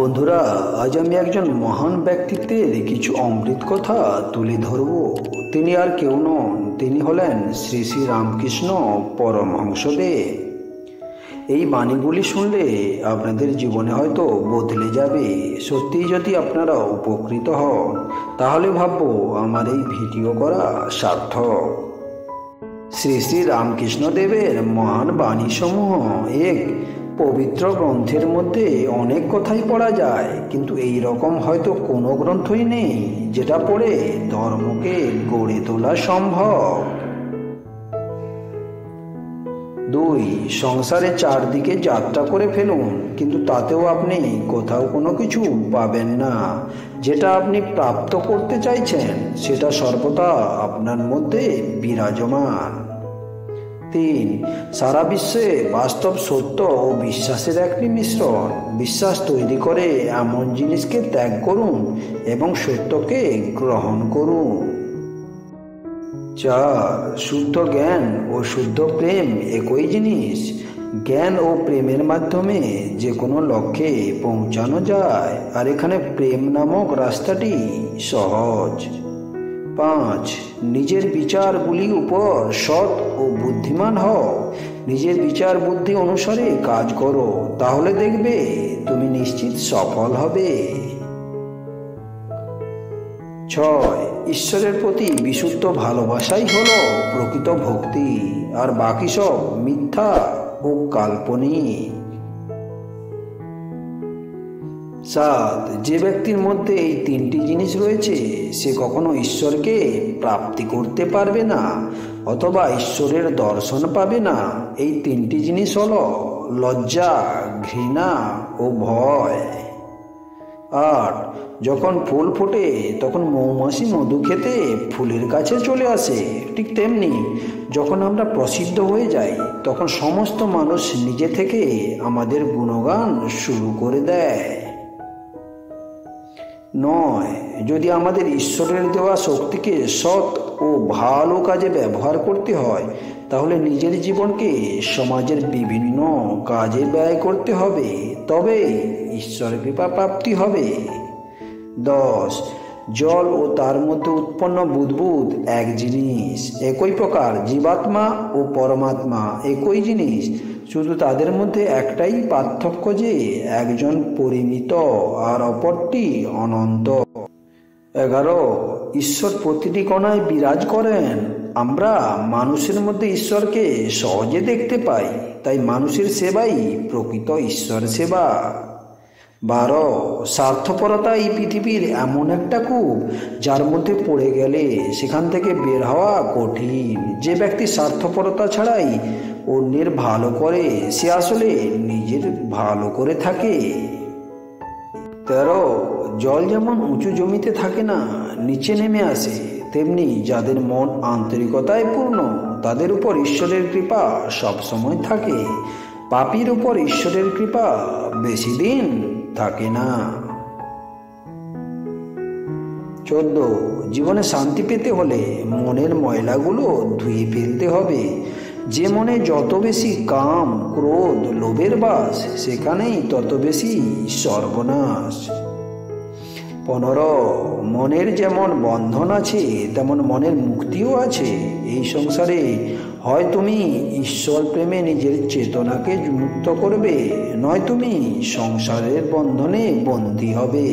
বন্ধুরা, আজ আমি একজন মহান ব্যক্তিত্বের কিছু অমৃত কথা তুলে ধরব। তিনি আর কেউ নন, তিনি হলেন শ্রী শ্রী রামকৃষ্ণ পরমহংসদেব। এই বাণীগুলি শুনলে আপনাদের জীবনে হয়তো বদলে যাবে। সত্যি যদি আপনারা উপকৃত হন, তাহলে ভাববো আমার এই ভিডিও করা সার্থক। শ্রী শ্রী রামকৃষ্ণ দেবের মহান বাণীসমূহ এক পবিত্র গ্রন্থের মধ্যে অনেক কথাই পড়া যায়, কিন্তু এই রকম হয়তো কোনো গ্রন্থই নেই যেটা পড়ে ধর্মকে গড়ে তোলা সম্ভব। 2. সংসারে চারদিকে যাত্রা করে ফেলুন, কিন্তু তাতেও আপনি কোথাও কোনো কিছু পাবেন না। যেটা আপনি প্রাপ্ত করতে চাইছেন সেটা সর্বদা আপনার মধ্যে বিরাজমান। 3. সারা বিশ্বে বাস্তব সত্য ও বিশ্বাসের একটি মিশ্রণ। বিশ্বাস তৈরি করে এমন জিনিসকে ত্যাগ করুন এবং সত্যকে গ্রহণ করুন। 4. শুদ্ধ জ্ঞান ও শুদ্ধ প্রেম একই জিনিস। জ্ঞান ও প্রেমের মাধ্যমে যে কোনো লক্ষ্যে পৌঁছানো যায়, আর এখানে প্রেম নামক রাস্তাটি সহজ। 5. নিজের বিচারগুলির উপর সৎ ও বুদ্ধিমান হও। নিজের বিচার বুদ্ধি অনুসারে কাজ করো, তাহলে দেখবে তুমি নিশ্চিত সফল হবে। 6. ঈশ্বরের প্রতি বিশুদ্ধ ভালোবাসাই হলো প্রকৃত ভক্তি, আর বাকি সব মিথ্যা ও কাল্পনিক। 7. যে ব্যক্তির মধ্যে এই তিনটি জিনিস রয়েছে সে কখনো ঈশ্বরকে প্রাপ্তি করতে পারবে না অথবা ঈশ্বরের দর্শন পাবে না। এই তিনটি জিনিস হলো লজ্জা, ঘৃণা ও ভয়। 8. যখন ফুল ফোটে তখন মৌমাছি মধু খেতে ফুলের কাছে চলে আসে, ঠিক তেমনি যখন আমরা প্রসিদ্ধ হয়ে যাই তখন সমস্ত মানুষ নিজে থেকে আমাদের গুণগান শুরু করে দেয়। 9. যদি আমাদের ঈশ্বরের দেওয়া শক্তিকে সৎ ও ভালো কাজে ব্যবহার করতে হয়, তাহলে নিজের জীবনকে সমাজের বিভিন্ন কাজে ব্যয় করতে হবে, তবে ঈশ্বর কৃপা প্রাপ্তি হবে। 10. জল ও তার মধ্যে উৎপন্ন বুদ্বুদ এক জিনিস। একই প্রকার জীবাত্মা ও পরমাত্মা একই জিনিস, শুধু তাদের মধ্যে একটাই পার্থক্য যে একজন পরিমিত আর অপরটি অনন্ত। 11. ঈশ্বর প্রতিটি কণায় বিরাজ করেন। আমরা মানুষের মধ্যে ঈশ্বরকে সহজে দেখতে পাই, তাই মানুষের সেবাই প্রকৃত ঈশ্বর সেবা। 12. স্বার্থপরতা এই পৃথিবীর এমন একটা কূপ যার মধ্যে পড়ে গেলে সেখান থেকে বের হওয়া কঠিন। যে ব্যক্তি স্বার্থপরতা ছাড়াই অন্যের ভালো করে সে আসলে নিজের ভালো করে থাকে। 13. জল যেমন উঁচু জমিতে থাকে না, নিচে নেমে আসে, তেমনি যাদের মন আন্তরিকতায় পূর্ণ তাদের উপর ঈশ্বরের কৃপা সবসময় থাকে। পাপীর উপর ঈশ্বরের কৃপা বেশি দিন থাকে না। 14. জীবনে শান্তি পেতে হলে মনের ময়লাগুলো ধুয়ে ফেলতে হবে। যে মনে যত বেশি কাম, ক্রোধ, লোভের বাস, সেখানেই তত বেশি সর্বনাশ। 15. মনের যেমন বন্ধন আছে তেমন মনের মুক্তিও আছে। এই সংসারে হয় তুমি ঈশ্বর প্রেমে নিজের চেতনাকে মুক্ত করবে, নয় তুমি সংসারের বন্ধনে বন্দী হবে।